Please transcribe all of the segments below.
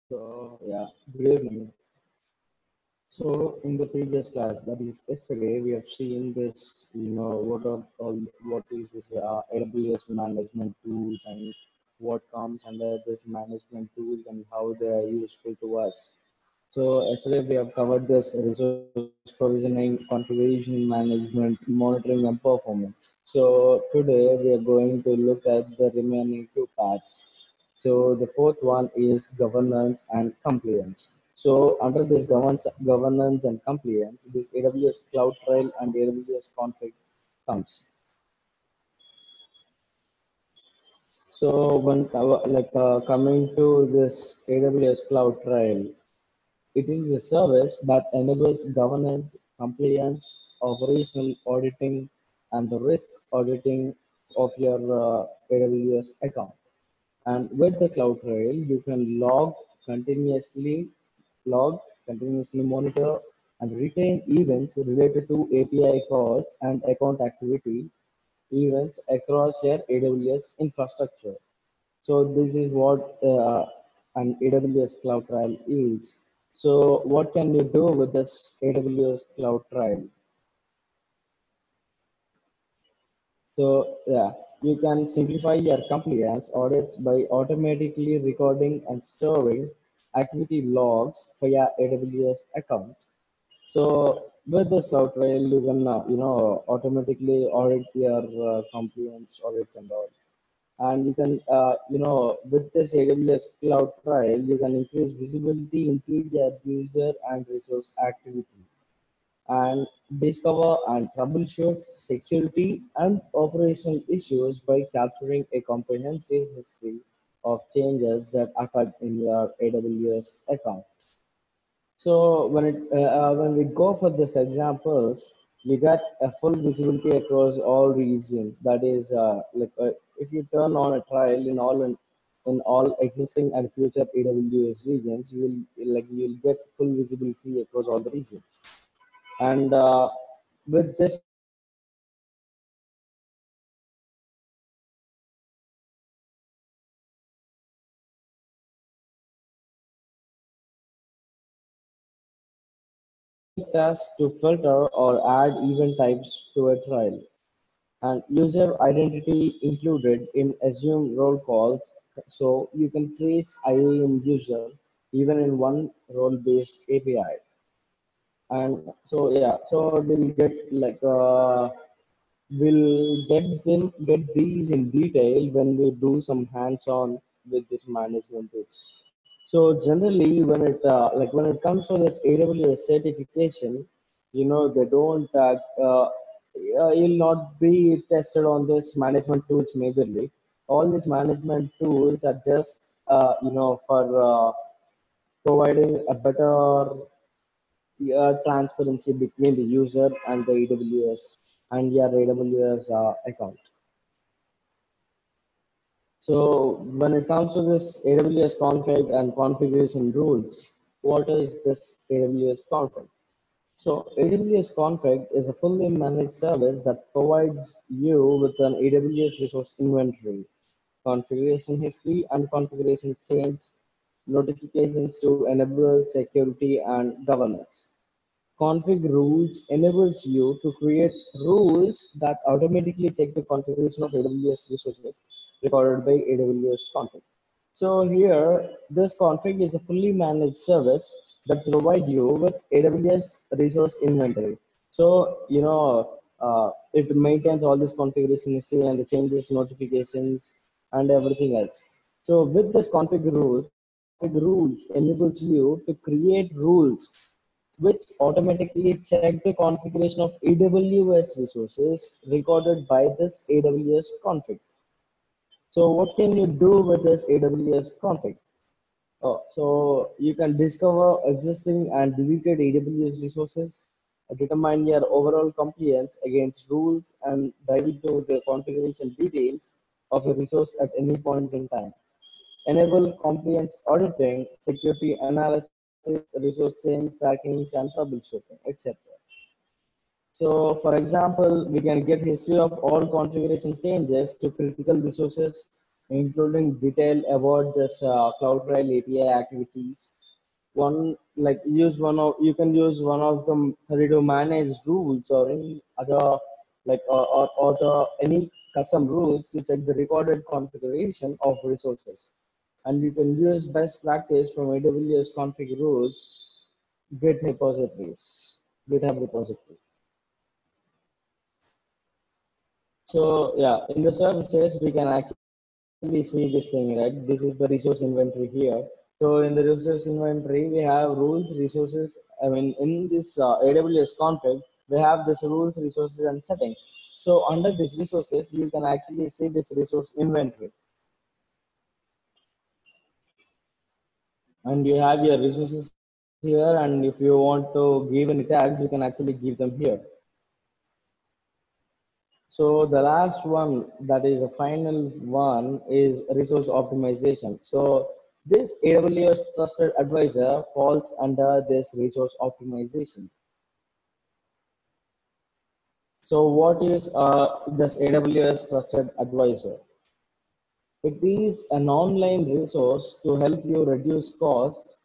So yeah, good evening. So in the previous class, that is yesterday, we have seen this, what is this AWS management tools and what comes under this management tools and how they are useful to us. So yesterday we have covered this resource provisioning, configuration management, monitoring and performance. So today we are going to look at the remaining two parts. So the fourth one is governance and compliance. So under this governance and compliance, this AWS Cloud Trail and AWS config comes. So when coming to this AWS Cloud Trail, it is a service that enables governance, compliance, operational auditing, and the risk auditing of your AWS account. And with the Cloud Trail, you can continuously log, continuously monitor, and retain events related to API calls and account activity events across your AWS infrastructure. So this is what an AWS Cloud Trail is. So what can you do with this AWS Cloud Trail? So yeah, you can simplify your compliance audits by automatically recording and storing activity logs for your AWS account. So with this Cloud Trail, you can automatically audit your compliance audits and all. And you can with this AWS Cloud Trail, you can increase visibility into your user and resource activity and discover and troubleshoot security and operational issues by capturing a comprehensive history of changes that occurred in your AWS account. So when we go for this examples, we get a full visibility across all regions. That is, if you turn on a trial in all existing and future AWS regions, you'll get full visibility across all the regions. And with this task to filter or add event types to a trial, and user identity included in assume role calls, so you can trace IAM user even in one role-based API. And so yeah, so we'll get these in detail when we do some hands-on with this management tools. So generally, when it comes to this AWS certification, they don't you'll not be tested on this management tools majorly. All these management tools are just for providing a better transparency between the user and the AWS and your AWS account. So when it comes to this AWS config and configuration rules, what is this AWS config? So AWS config is a fully managed service that provides you with an AWS resource inventory, configuration history, and configuration change notifications to enable security and governance. Config rules enables you to create rules that automatically check the configuration of AWS resources recorded by AWS config. So here, this config is a fully managed service that provide you with AWS resource inventory. So, it maintains all this configuration history and the changes, notifications, and everything else. So with this config rules enables you to create rules which automatically check the configuration of AWS resources recorded by this AWS config. So what can you do with this AWS config? So you can discover existing and deleted AWS resources, determine your overall compliance against rules, and dive into the configuration details of a resource at any point in time. Enable compliance auditing, security analysis, resource change tracking, and troubleshooting, etc. So, for example, we can get history of all configuration changes to critical resources including detail about this CloudTrail API activities. One like use one of you can use one of the 32 managed rules or any other like or the any custom rules to check the recorded configuration of resources. And you can use best practice from AWS config rules, Git repositories, GitHub repository. So yeah, in the services, we can actually see this thing, right? This is the resource inventory here. So in the resource inventory, we have rules, resources. I mean, in this AWS config, we have this rules, resources, and settings. So under these resources, you can actually see this resource inventory. And you have your resources here. And if you want to give any tags, you can actually give them here. So the last one, that is the final one, is resource optimization. So this AWS Trusted Advisor falls under this resource optimization. So what is this AWS Trusted Advisor? It is an online resource to help you reduce cost,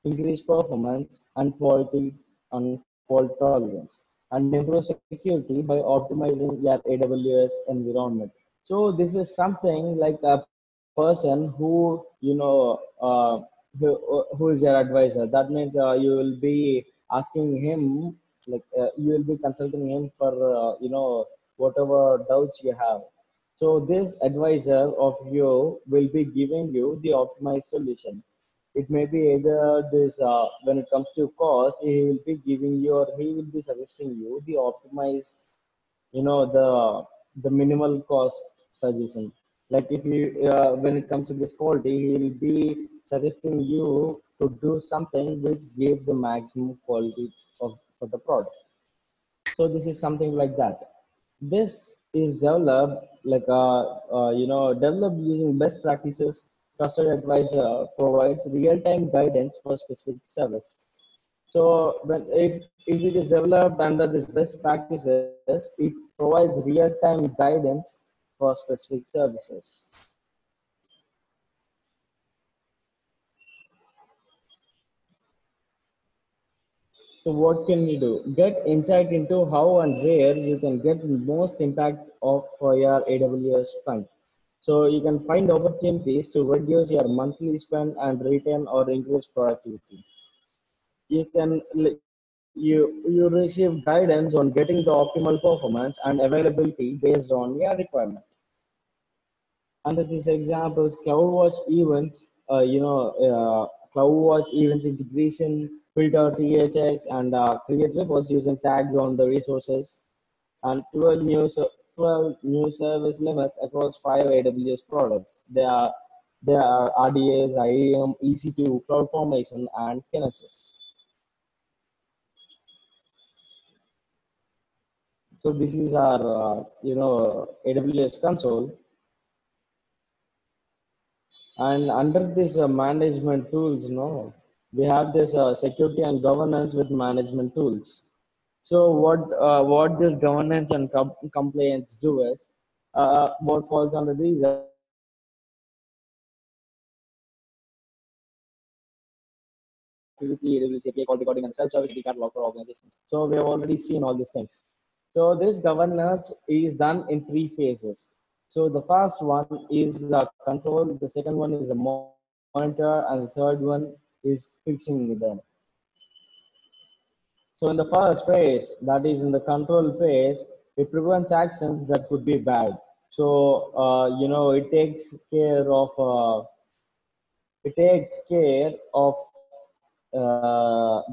increase performance and fault tolerance, and improve security by optimizing your AWS environment. So this is something like a person who who is your advisor. That means you will be asking him you will be consulting him for whatever doubts you have. So this advisor of you will be giving you the optimized solution. It may be either this when it comes to cost, he will be giving you or he will be suggesting you the optimized, the minimal cost suggestion. Like if you when it comes to this quality, he will be suggesting you to do something which gives the maximum quality for the product. So this is something like that. This is developed developed using best practices. Trusted Advisor provides real-time guidance for specific service. So if it is developed under this best practices, it provides real-time guidance for specific services. So what can you do? Get insight into how and where you can get the most impact for your AWS fund. So you can find opportunities to reduce your monthly spend and retain or increase productivity. You can you receive guidance on getting the optimal performance and availability based on your requirement. Under these examples, CloudWatch events, CloudWatch events integration, filter THX, and create reports using tags on the resources, and 12 new service limits across 5 AWS products. They are RDS, IAM, EC2, CloudFormation, and Kinesis. So this is our, AWS console. And under this management tools, we have this security and governance with management tools. So what this governance and compliance do is, what falls under these activity, AWS API quality recording and self-service API catalog for organizations. So we have already seen all these things. So this governance is done in 3 phases. So the first one is control, the second one is a monitor, and the third one is fixing them. So in the first phase, that is in the control phase, it prevents actions that could be bad. So it takes care of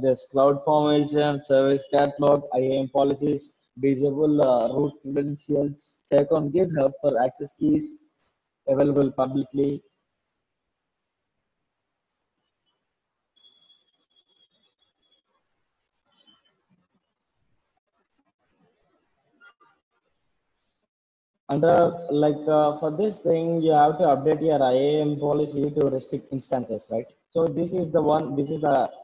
this cloud formation, service catalog, IAM policies, disable root credentials, check on GitHub for access keys available publicly. For this thing, you have to update your IAM policy to restrict instances, right? So this is the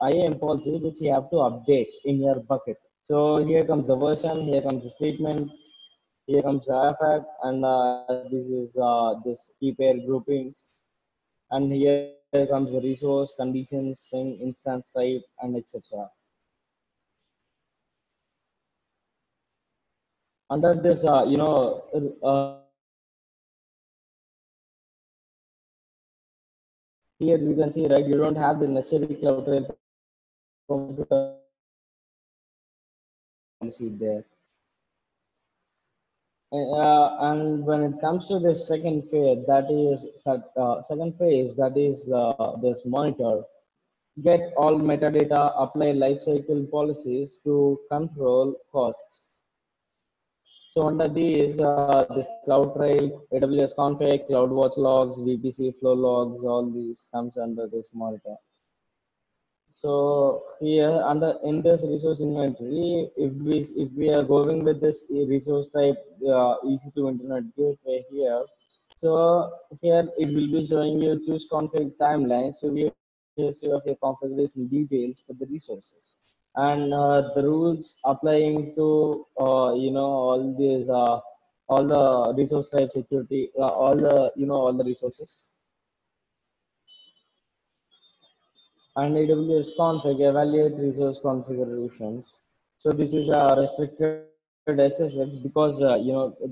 IAM policy which you have to update in your bucket. So here comes the version, here comes the statement. Here comes artifact, and this is this key pair groupings, and here comes the resource, conditions, string, instance type, and etc. Under this, here you can see, right, you don't have the necessary cloud trail permission to turn on policy there. And when it comes to the second phase, that is this monitor. Get all metadata, apply lifecycle policies to control costs. So under these, this CloudTrail, AWS config, CloudWatch logs, VPC flow logs, all these comes under this monitor. So here under in this resource inventory, if we are going with this resource type EC2 internet gateway here, so here it will be showing you choose config timeline. So we have history of your configuration details for the resources and the rules applying to all the resource type security, all the all the resources. And AWS config evaluate resource configurations. So this is a restricted SSH because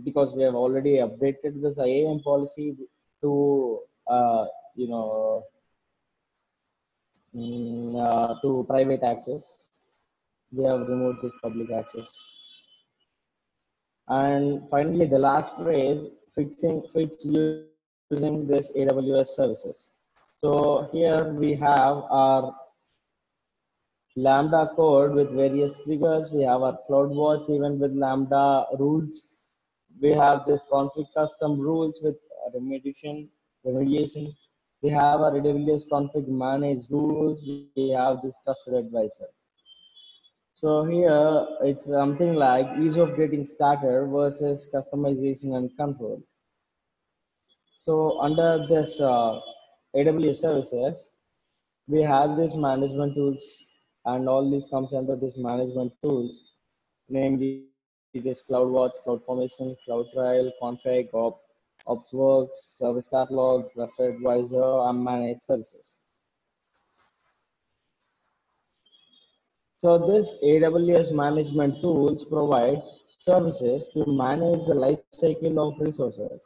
because we have already updated this IAM policy to you know to private access. We have removed this public access. And finally, the last phrase, fix using this AWS services. So here we have our Lambda code with various triggers. We have our CloudWatch event with Lambda rules. We have this config custom rules with remediation. We have our AWS config manage rules. We have this trusted advisor. So here it's something like ease of getting started versus customization and control. So under this AWS services, we have these management tools, and all this comes under this management tools, namely this CloudWatch, CloudFormation, CloudTrail, config, OpsWorks, service catalog, trusted advisor, and managed services. So this AWS management tools provide services to manage the life cycle of resources,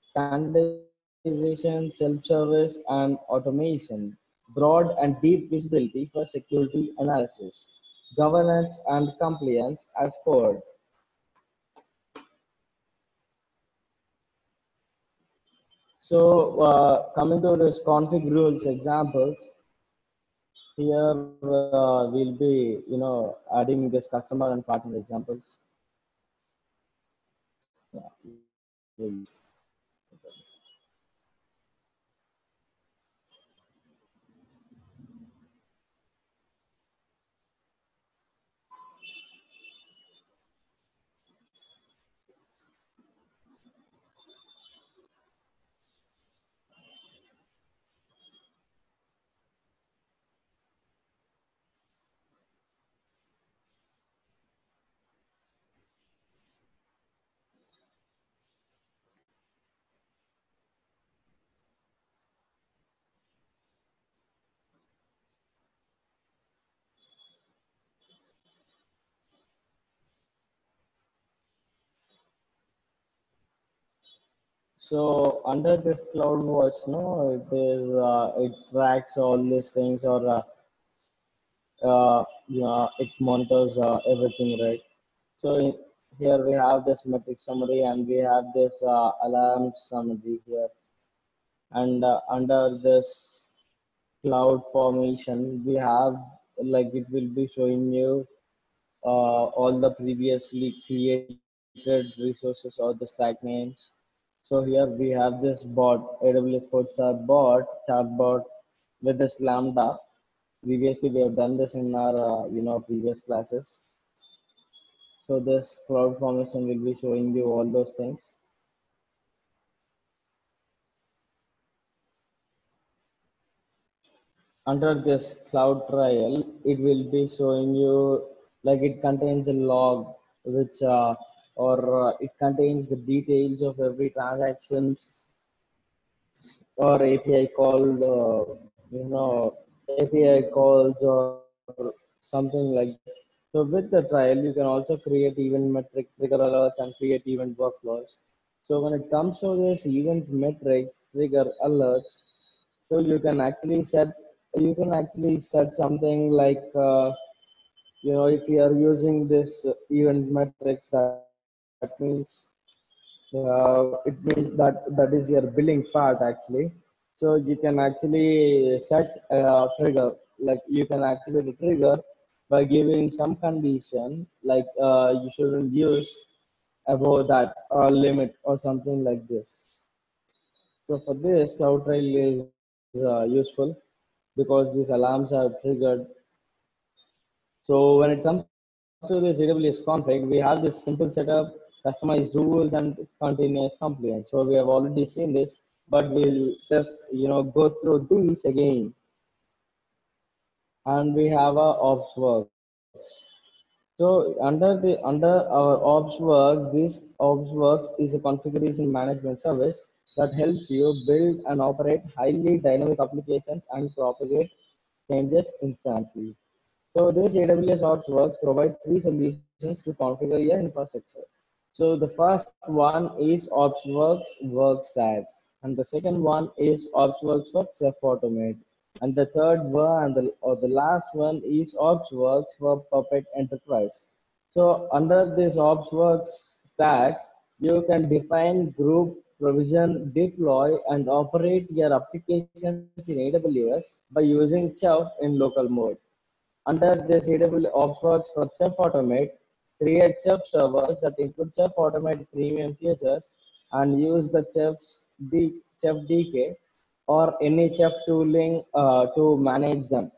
standardization, self-service, and automation, broad and deep visibility for security analysis, governance, and compliance as code. So coming to this config rules examples, here we'll be adding this customer and partner examples. Yeah. So under this CloudWatch, no, it tracks all these things, or it monitors everything, right? So here we have this metric summary, and we have this alarm summary here, and under this cloud formation, we have like it will be showing you all the previously created resources or the stack names. So here we have this bot, AWS CodeStar bot, chatbot with this Lambda. Previously, we have done this in our previous classes. So this cloud formation will be showing you all those things. Under this cloud trial, it will be showing you like it contains a log which or it contains the details of every transactions or API called, API calls or something like this. So with the trial, you can also create event metric, trigger alerts, and create event workflows. So when it comes to this event metrics, trigger alerts, so you can actually set something like if you are using this event metrics, that means it means that is your billing part actually. So you can actually set a trigger, like you can activate a trigger by giving some condition, like you shouldn't use above that limit or something like this. So for this, CloudTrail is useful because these alarms are triggered. So when it comes to this AWS config, we have this simple setup, customized rules, and continuous compliance. So we have already seen this, but we'll just go through these again. And we have our ops works. So under our ops works, this ops works is a configuration management service that helps you build and operate highly dynamic applications and propagate changes instantly. So this AWS Ops Works provide three solutions to configure your infrastructure. So the first one is OpsWorks Workstacks, and the second one is OpsWorks for Chef Automate, and the third one or the last one is OpsWorks for Puppet Enterprise. So under this OpsWorks stacks, you can define, group, provision, deploy, and operate your applications in AWS by using Chef in local mode. Under this AWS OpsWorks for Chef Automate, create Chef servers that include Chef Automate premium features and use the Chef DK or any Chef tooling to manage them.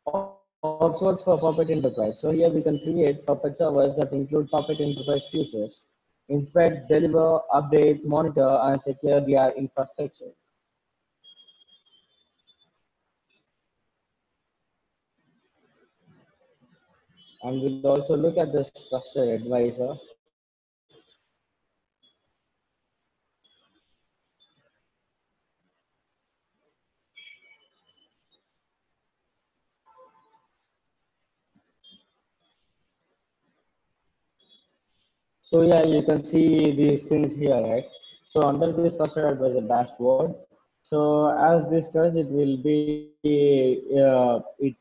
OpsWorks for Puppet Enterprise. So here we can create Puppet servers that include Puppet Enterprise features, inspect, deliver, update, monitor, and secure your infrastructure. And we'll also look at this trusted advisor. So yeah, you can see these things here, right? So under this trusted advisor dashboard, so as discussed, it will be it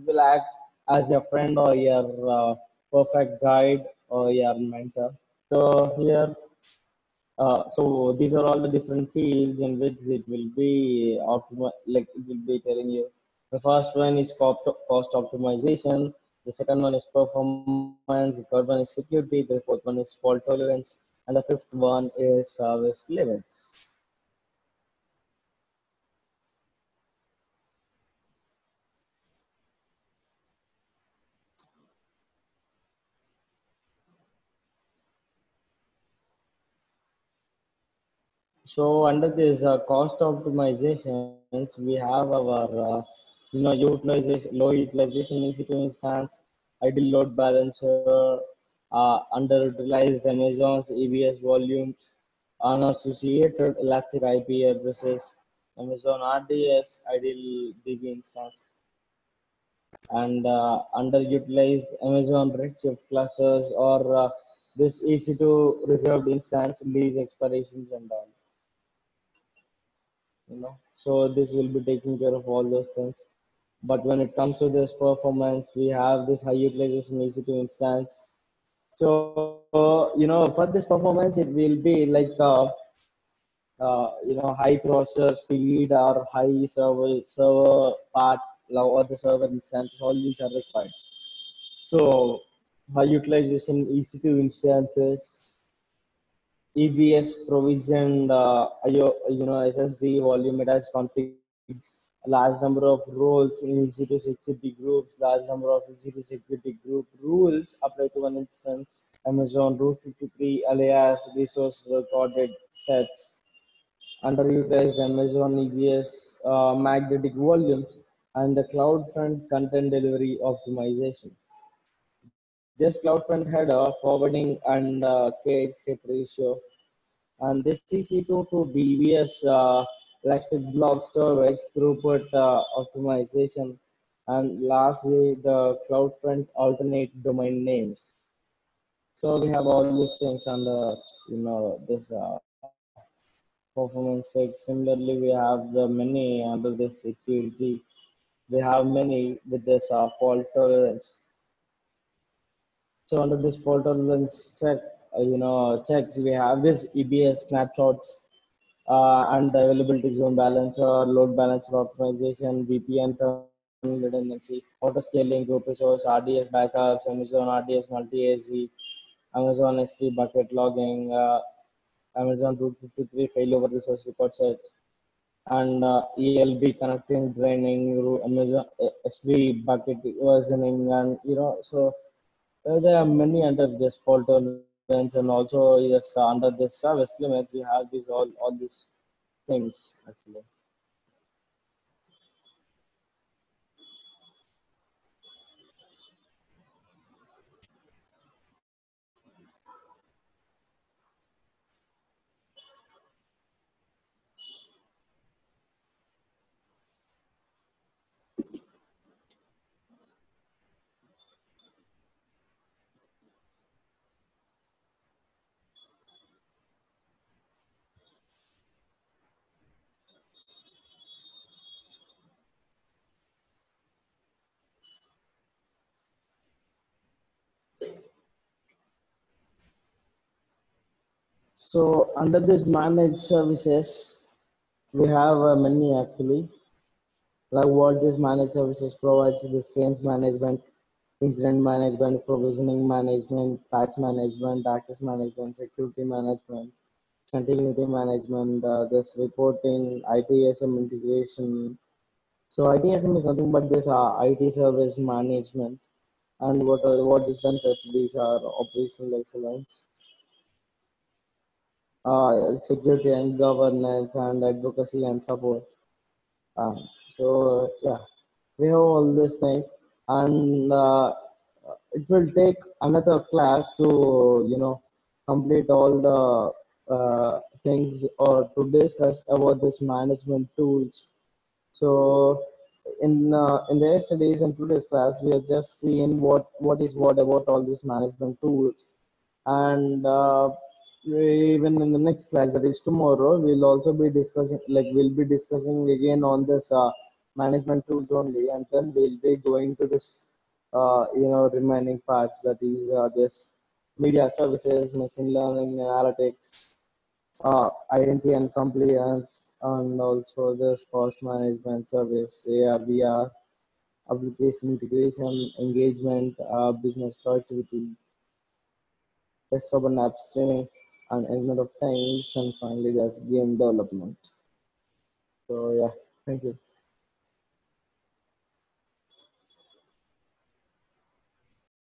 will act as your friend or your perfect guide or your mentor. So here, so these are all the different fields in which it will be like it will be telling you. The first one is cost optimization. The second one is performance. The third one is security. The fourth one is fault tolerance, and the fifth one is service limits. So under this cost optimizations, we have our utilization, low utilization EC2 instance, idle load balancer, underutilized Amazon's AWS volumes, unassociated elastic IP addresses, Amazon RDS, idle DB instance, and underutilized Amazon Redshift clusters or this EC2 reserved instance lease expirations and all. So this will be taking care of all those things. But when it comes to this performance, we have this high utilization EC2 instance. So for this performance, it will be like high processor speed or high server part or the server instance, all these are required. So high utilization EC2 instances, EBS provisioned SSD volume attached configs, a large number of roles in EC2 security groups, large number of EC2 security group rules apply to one instance, Amazon Route 53 alias resource recorded sets, underutilized Amazon EBS magnetic volumes, and the CloudFront content delivery optimization. This CloudFront header forwarding and cache hit ratio, and this EC2 to BBS elastic block storage throughput optimization, and lastly the CloudFront alternate domain names. So we have all these things under this performance sake. Similarly, we have the many under this security. We have many with this fault tolerance. So under this fault tolerance check, checks, we have this EBS snapshots and the availability zone balancer, load balancer optimization, VPN terminal redundancy, auto scaling, group resource, RDS backups, Amazon RDS multi-AZ, Amazon S3 bucket logging, Amazon Route 53 failover resource record sets, and ELB connecting, draining, Amazon S3 bucket versioning, and so there are many under this fault tolerance, and also yes, under this service limits, you have these all these things actually. So under this managed services, we have many actually. Like what this managed services provides is the change management, incident management, provisioning management, patch management, access management, security management, continuity management, this reporting, ITSM integration. So ITSM is nothing but this IT service management. And what these benefits? These are operational excellence, security and governance, and advocacy and support. Uh, so yeah, we have all these things, and it will take another class to complete all the things or to discuss about this management tools. So in the yesterday's and today's class, we have just seen what is what about all these management tools, and even in the next class, that is tomorrow, we'll also be discussing, like we'll be discussing again on this management tools only, and then we'll be going to this remaining parts, that is this media services, machine learning, analytics, identity and compliance, and also this cost management service, AR, VR, application integration, engagement, business productivity, desktop and app streaming, and Internet of Things, and finally there's game development. So yeah, thank you.